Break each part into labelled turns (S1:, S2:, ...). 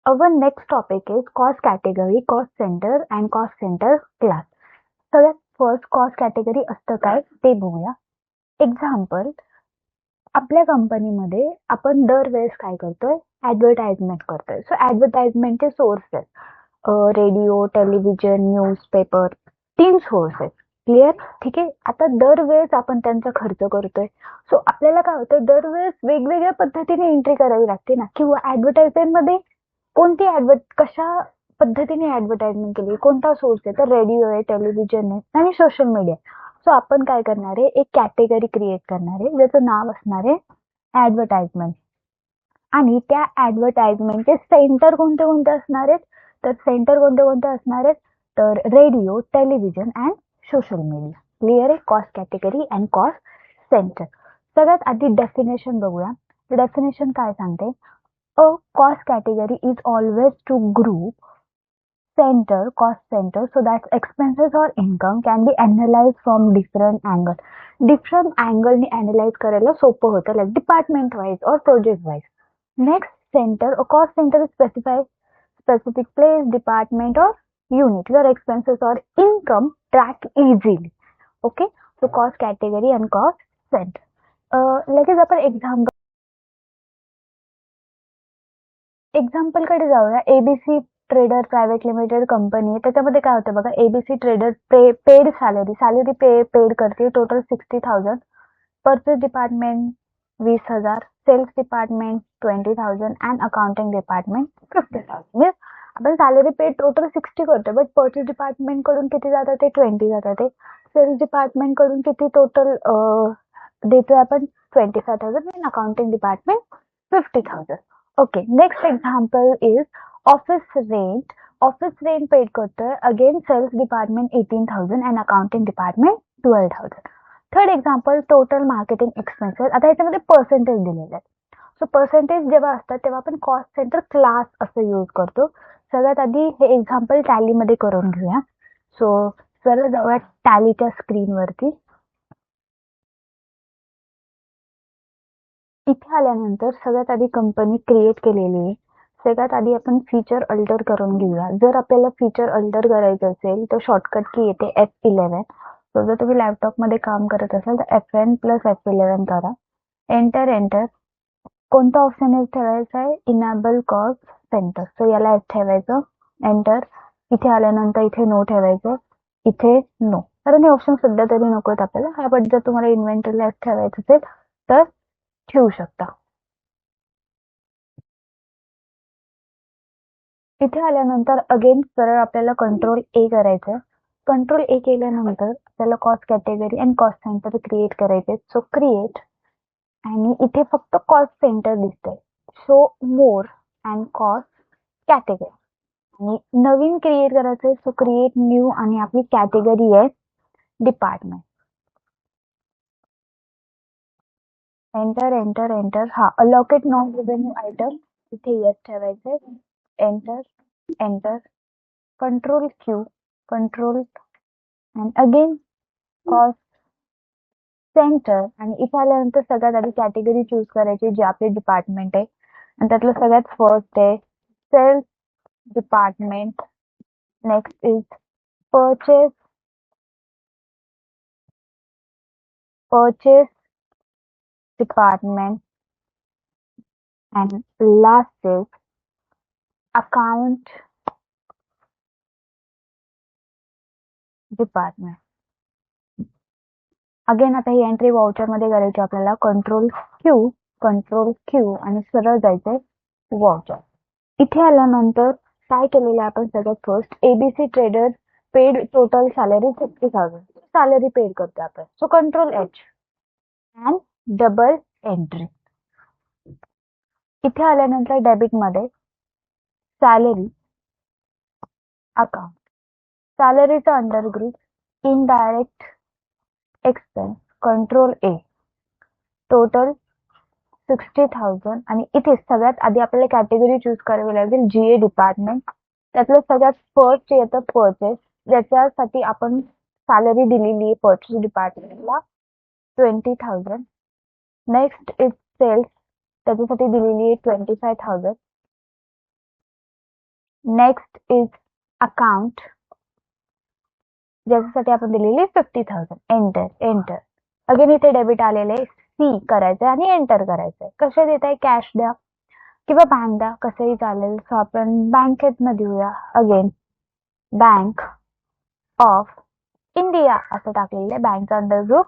S1: Our next topic is cost category, cost center and cost center class. सगळ्यात first cost category असतं काय ते बघूया. एक्झाम्पल, आपल्या कंपनीमध्ये आपण दरवेळेस काय करतोय, ऍडव्हर्टाइजमेंट करतोय. सो ऍडव्हर्टाइजमेंटचे सोर्स आहेत रेडिओ, टेलिव्हिजन, न्यूजपेपर, 3 सोर्स आहेत. क्लिअर? ठीक आहे. आता दरवेळेस आपण त्यांचा खर्च करतोय. सो आपल्याला काय होतं, दरवेळेस वेगवेगळ्या पद्धतीने एंट्री करावी लागते ना, किंवा ऍडव्हर्टाइजमेंट मध्ये कोणती कशा पद्धतीने ऍडव्हर्टाइजमेंट केली, कोणता सोर्स आहे, तर रेडिओ आहे, टेलिव्हिजन आहे आणि सोशल मीडिया. सो आपण काय करणार आहे, एक कॅटेगरी क्रिएट करणार आहे ज्याचं नाव असणार आहे ऍडव्हर्टाइजमेंट. आणि त्या ऍडव्हर्टाइजमेंटचे सेंटर कोणते कोणते असणार आहेत, तर सेंटर कोणते कोणते असणार आहेत, तर radio, television and social media. Clear आहे? Cost category and cost centre. सगळ्यात आधी डेफिनेशन बघूया. डेफिनेशन काय सांगते, a cost category is always to group cost center so that expenses or income can be analyzed from different angle. Different angle ने analyze करायला सोपं होतं, like department wise or project wise. Next, center, a cost center is specific place, department or unit where expenses or income track easily. Okay, so cost category and cost center. लगेच आपण एक्झाम्पलकडे जाऊया. ABC trader private limited company आहे. त्याच्यामध्ये काय होतं बघा, ABC trader paid salary paid करते total 60,000, purchase department 20,000, sales department 20,000 and accounting department 50,000. म्हणजे आपण सॅलरी पेड टोटल 60 करतो, बट परचेस डिपार्टमेंट कडून किती जातात ते 20 जातात ते. सेल्स डिपार्टमेंट कडून किती टोटल देतोय आपण 25,000 and accounting department 50,000. Okay, next example is office rent. Office rent paid करतोय, again sales department 18,000 and accounting department 12,000. Third example, total marketing expenses. आता याच्यामध्ये पर्सेंटेज दिलेले आहेत. सो पर्सेंटेज जेव्हा असतात तेव्हा आपण कॉस्ट सेंटर क्लास असं यूज करतो. सगळ्यात आधी हे एक्झाम्पल टॅलीमध्ये करून घेऊया. सो सरळ जाऊया टॅलीच्या स्क्रीनवरती. इथे आल्यानंतर सगळ्यात आधी कंपनी क्रिएट केलेली आहे. सगळ्यात आधी आपण फीचर अल्टर करून घेऊया. जर आपल्याला फीचर अल्टर करायचं असेल तर शॉर्टकट की येते F11. सो जर तुम्ही लॅपटॉपमध्ये काम करत असाल तर F10+F11 करा. एंटर. कोणता ऑप्शन यूज ठेवायचा आहे, इनेबल कॉस्ट सेंटर. सो याला F ठेवायचं, एंटर. इथे आल्यानंतर इथे नो ठेवायचं, इथे नो, कारण हे ऑप्शन सध्या तरी नको आहेत आपल्याला. हा, बट जर तुम्हाला इन्व्हेंटरीला F ठेवायचं असेल तर ठेवू शकता. इथे आल्यानंतर अगेन सरळ आपल्याला कंट्रोल ए करायचं. कंट्रोल ए केल्यानंतर आपल्याला cost category and cost centre create करायचे. सो क्रिएट, आणि इथे फक्त कॉस्ट सेंटर दिसतंय. So more and cost category, आणि नवीन क्रिएट करायचंय. सो क्रिएट न्यू, आणि आपली कॅटेगरी आहे डिपार्टमेंट. एंटर. हा, अलोकेट नॉन रेव्हेन्यू आयटम, इथे येस ठेवायचंय. Enter. Control Q, control and again cost centre. आणि इथे आल्यानंतर सगळ्यात आधी कॅटेगरी चूज करायची जी आपली डिपार्टमेंट आहे, आणि त्यातलं सगळ्यात फर्स्ट आहे sales department. Next is purchase department, and last is account department. Again आता ही एंट्री वाउचर मध्ये करायची आपल्याला. कंट्रोल क्यू आणि सरळ जायचंय वाउचर. इथे आल्यानंतर काय केलेलं आहे आपण, सगळ्यात first ABC trader paid total salary 50,000, salary paid करतो आपण. So control H and double entry. इथे आल्यानंतर डेबिट मध्ये सॅलरी अकाउंट, सॅलरीचा under group indirect expense, control A, total 60,000. आणि इथे सगळ्यात आधी आपल्याला कॅटेगरी चूज करावी लागेल जीए डिपार्टमेंट. त्यातलं सगळ्यात फर्स्ट येतं परचेस, ज्याच्यासाठी आपण सॅलरी दिलेली आहे परचेस डिपार्टमेंटला 20,000. नेक्स्ट इज सेल्स, त्याच्यासाठी दिलेली आहे 25,000. नेक्स्ट इज अकाउंट, ज्याच्यासाठी आपण दिलेली 50,000. एंटर. अगेन इथे डेबिट आलेले, सी करायचंय आणि एंटर करायचंय. कसे देत आहे, कॅश द्या किंवा बँक द्या, कसंही चालेल. सो आपण बँकेतनं देऊया. अगेन बँक ऑफ इंडिया असं टाकलेलं आहे. बँकचा अंडर ग्रुप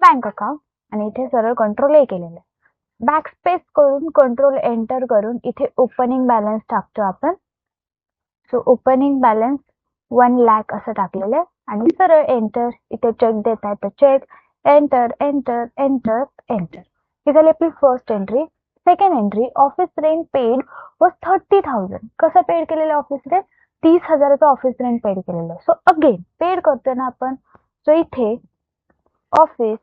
S1: बँक अकाउंट आणि इथे सरळ कंट्रोल ए केलेलं आहे. बॅकस्पेस करून कंट्रोल एंटर करून इथे ओपनिंग बॅलन्स टाकतो आपण. सो ओपनिंग बॅलन्स 1 लाख असं टाकलेलं आहे आणि सरळ एंटर. इथे चेक देत आहे तर चेक, एंटर. ही झाली आपली first entry. Second entry, office rent paid was 30,000. कसं पेड केलेलं ऑफिस रेंट, 30,000चं ऑफिस रेंट पेड केलेलं. सो अगेन पेड करतोय ना आपण. सो इथे office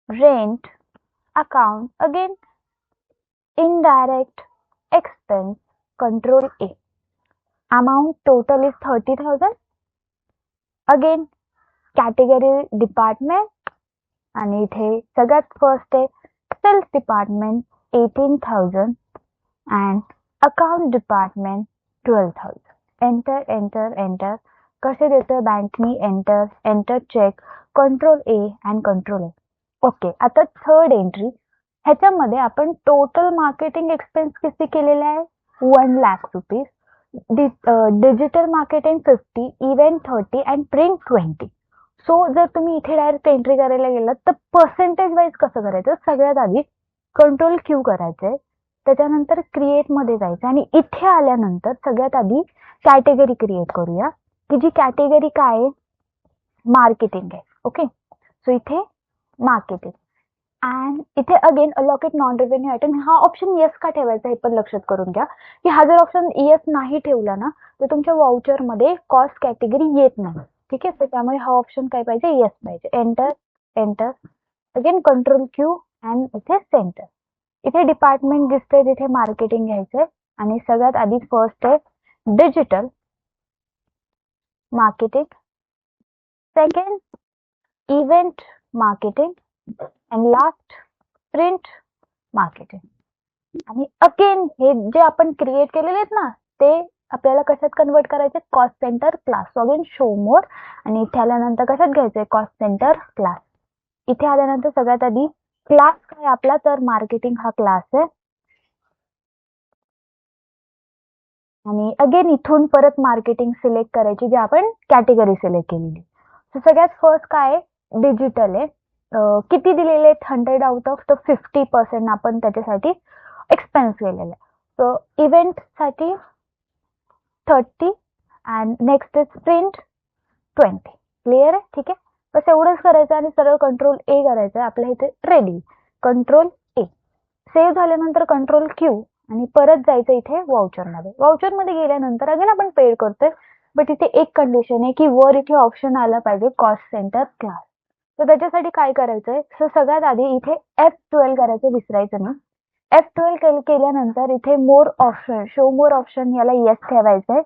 S1: rent account, again indirect expense, control A. Amount total is 30,000. Again category department आणि इथे सगळ्यात फर्स्ट आहे sales department 18,000 and account department 12,000. Enter. कसे देतोय बँकनी, enter check, control A and control A. Okay, आता थर्ड एंट्री. ह्याच्यामध्ये आपण टोटल मार्केटिंग एक्सपेन्स किती केलेला आहे, 1 lakh rupees. Digital marketing 50, event 30 and print 20. So जर तुम्ही इथे डायरेक्ट एंट्री करायला गेलात तर पर्सेंटेज वाईज कसं करायचं, सगळ्यात आधी कंट्रोल क्यू करायचंय, त्याच्यानंतर क्रिएट मध्ये जायचं आणि इथे आल्यानंतर सगळ्यात आधी कॅटेगरी क्रिएट करूया, की जी कॅटेगरी काय आहे, मार्केटिंग आहे. ओके, सो इथे मार्केटिंग अँड इथे again allocate non revenue item. हा ऑप्शन येस का ठेवायचा हे पण लक्षात करून घ्या, की हा जर ऑप्शन येस नाही ठेवला ना तर तुमच्या वाउचर मध्ये कॉस्ट कॅटेगरी येत नाही. ठीक आहे, तर त्यामुळे हा ऑप्शन काय पाहिजे, येस पाहिजे. Enter again control Q and इथे सेंटर. इथे डिपार्टमेंट दिसतंय, तिथे मार्केटिंग घ्यायचंय आणि सगळ्यात आधी फर्स्ट आहे digital marketing, second event marketing and last print marketing. आणि अगेन हे जे आपण क्रिएट केलेले आहेत ना ते आपल्याला कशात कन्वर्ट करायचे, cost centre class. So again show मोर आणि इथे आल्यानंतर कशात घ्यायचंय, कॉस्ट सेंटर क्लास. इथे आल्यानंतर सगळ्यात आधी क्लास काय आपला, तर मार्केटिंग हा क्लास आहे. आणि अगेन इथून परत मार्केटिंग सिलेक्ट करायची जी आपण कॅटेगरी सिलेक्ट केलेली. सो सगळ्यात फर्स्ट काय डिजिटल आहे, किती दिलेले आहेत, 100 आउट ऑफ, तर 50% आपण त्याच्यासाठी एक्सपेन्स केलेला आहे. सो इव्हेंट साठी 30 and next is print 20. Clear आहे, ठीक आहे. बस एवढंच करायचं आणि सरळ कंट्रोल ए करायचं. आपल्या इथे रेडी, कंट्रोल ए. सेव्ह झाल्यानंतर कंट्रोल क्यू आणि परत जायचं इथे वाउचर मध्ये गेल्यानंतर अगेन आपण पेड करतोय, बट इथे एक कंडिशन आहे की वर इथे ऑप्शन आला पाहिजे कॉस्ट सेंटर क्लास. तर त्याच्यासाठी काय करायचंय, सो सगळ्यात आधी इथे F12 करायचं, विसरायचं ना. F12 केल्यानंतर इथे मोर ऑप्शन, शो मोर ऑप्शन, याला येस ठेवायचंय.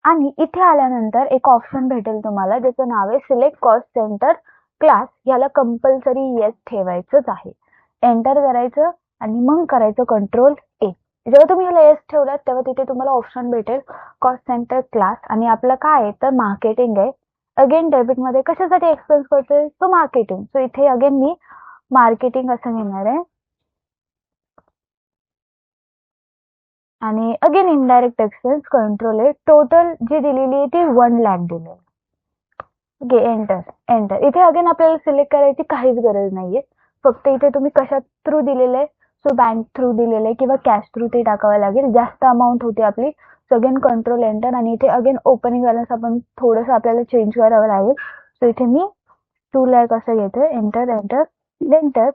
S1: आणि इथे आल्यानंतर एक ऑप्शन भेटेल तुम्हाला ज्याचं नाव आहे सिलेक्ट कॉस्ट सेंटर क्लास. याला कंपल्सरी येस ठेवायचंच आहे. एंटर करायचं आणि मग करायचं कंट्रोल ए. जेव्हा तुम्ही ह्याला येस ठेवलात तेव्हा तिथे तुम्हाला ऑप्शन भेटेल कॉस्ट सेंटर क्लास आणि आपलं काय आहे तर मार्केटिंग आहे. अगेन डेबिट मध्ये कशासाठी एक्सपेन्स करतोय, सो मार्केटिंग. सो इथे अगेन मी मार्केटिंग असं घेणार आहे आणि अगेन इनडायरेक्ट एक्सपेन्स कंट्रोल आहे. टोटल जी दिलेली आहे ती 1 लाख दिलेली. Okay, enter. इथे अगेन आपल्याला सिलेक्ट करायची काहीच गरज नाहीये, फक्त इथे तुम्ही कशा थ्रू दिलेलं आहे, सो बँक थ्रू दिलेलं आहे किंवा कॅश थ्रू ते टाकावं लागेल. जास्त अमाऊंट होती आपली. सो अगेन कंट्रोल एंटर आणि इथे अगेन ओपनिंग बॅलन्स आपण थोडंसं आपल्याला चेंज करावं लागेल. सो इथे मी 2 लाख असं घेतोय. एंटर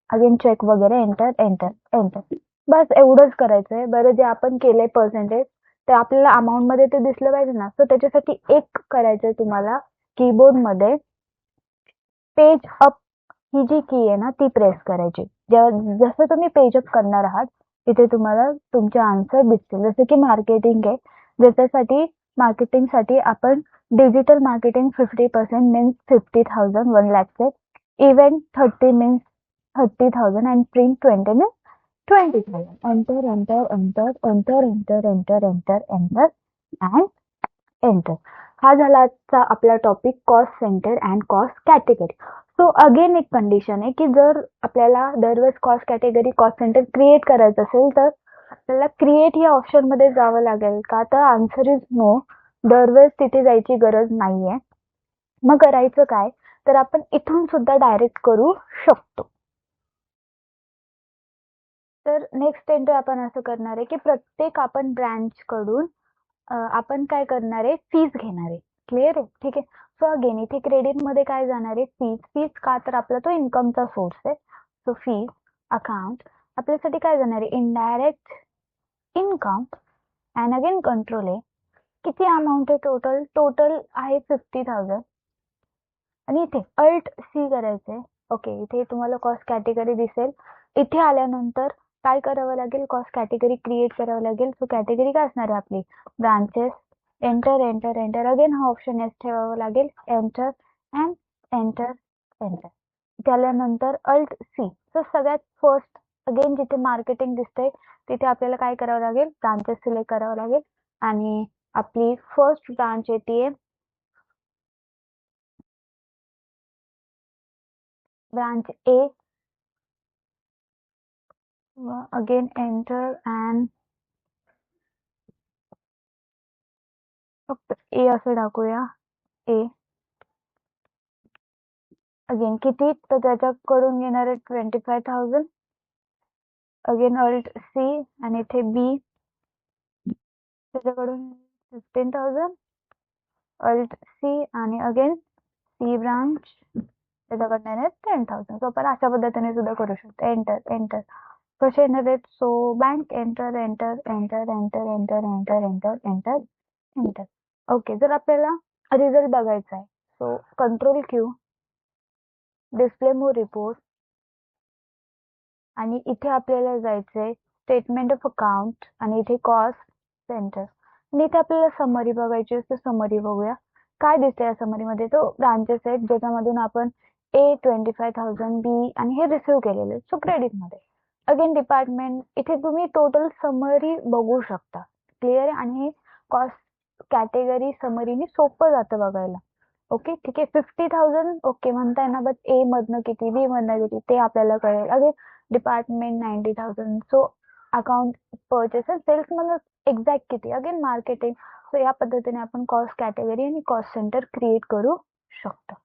S1: अगेन चेक वगैरे, एंटर. बस एवढंच करायचंय. बरं, जे आपण केलंय पर्सेंटेज ते आपल्याला अमाऊंट मध्ये ते दिसलं पाहिजे ना. सो त्याच्यासाठी एक करायचंय तुम्हाला, कीबोर्ड मध्ये पेज अप ही जी की आहे ना ती प्रेस करायची. जसं तुम्ही पेज अप करणार आहात तिथे तुम्हाला तुमचे आन्सर दिसतील. जसे की मार्केटिंग आहे, ज्याच्यासाठी मार्केटिंगसाठी आपण digital marketing 50% means 50,000 1 lakh. Event 30 means 30,000 and print 20 means 20,000. Enter and enter. हा झाला आजचा आपला topic cost centre and cost category. So again एक कंडिशन आहे की जर आपल्याला दरवेळेस cost category cost centre create करायचं असेल तर आपल्याला क्रिएट या ऑप्शन मध्ये जावं लागेल का, तर आन्सर इज नो. दरवेळेस तिथे जायची गरज नाहीये. मग करायचं काय, तर आपण इथून सुद्धा डायरेक्ट करू शकतो. तर नेक्स्ट एंट्री आपण असं करणार आहे की प्रत्येक आपण ब्रँच कडून आपण काय करणार आहे, फीज घेणार आहे. क्लिअर आहे, ठीक आहे. सो अगेन इथे क्रेडिट मध्ये काय जाणार आहे, फीज. फीज का, तर आपला तो इन्कमचा सोर्स आहे. सो फीज अकाउंट आपल्यासाठी काय जाणार आहे, indirect income and again control आहे. किती अमाऊंट आहे टोटल, टोटल आहे 50,000. आणि इथे अल्ट सी करायचंय. ओके, इथे तुम्हाला कॉस्ट कॅटेगरी दिसेल. इथे आल्यानंतर काय करावं लागेल, कॉस्ट कॅटेगरी क्रिएट करावं लागेल. सो कॅटेगरी काय असणार आहे आपली, branches. Enter enter enter again हा ऑप्शन एस ठेवावा लागेल. Enter and enter enter. त्यानंतर अल्ट सी. सो सगळ्यात फर्स्ट अगेन जिथे मार्केटिंग दिसतंय तिथे आपल्याला काय करावं लागेल, ब्रांचेस सिलेक्ट करावं लागेल. आणि आपली फर्स्ट ब्रांच येते branch A. Again enter and फक्त ए असं टाकूया, ए. अगेन किती, तर त्याच्याकडून घेणार आहे 25,000. अगेन अल्ट सी आणि इथे बी, त्याच्याकडून 15,000. अल्ट सी आणि अगेन सी ब्रांच, त्याच्याकडनं येणार 10,000. सो आपण अशा पद्धतीने सुद्धा करू शकतो. एंटर एंटर कसे येणार आहेत, so bank enter enter enter enter enter enter enter enter enter. Okay, जर आपल्याला रिझल्ट बघायचा आहे सो कंट्रोल क्यू, डिस्प्ले मोर रिपोर्ट, आणि इथे आपल्याला जायचंय स्टेटमेंट ऑफ अकाउंट आणि इथे कॉस्ट सेंटर. आणि इथे आपल्याला समरी बघायची असते. समरी बघूया काय दिसतंय या समरी मध्ये. तो ब्रांचेस आहेत ज्याच्यामधून आपण ए 25,000 बी आणि हे रिसिव्ह केलेले. सो क्रेडिट मध्ये अगेन डिपार्टमेंट, इथे तुम्ही टोटल समरी बघू शकता. क्लिअर आहे. आणि हे कॉस्ट कॅटेगरी समरीने सोपं जातं बघायला. ओके, ठीक आहे. 50,000 ओके म्हणताय ना, बट ए मधनं किती, बी मधनं किती ते आपल्याला कळेल. Again department 90,000. So account purchase sales मधून एक्झॅक्ट किती, अगेन मार्केटिंग. सो या पद्धतीने आपण कॉस्ट कॅटेगरी आणि कॉस्ट सेंटर क्रिएट करू शकतो.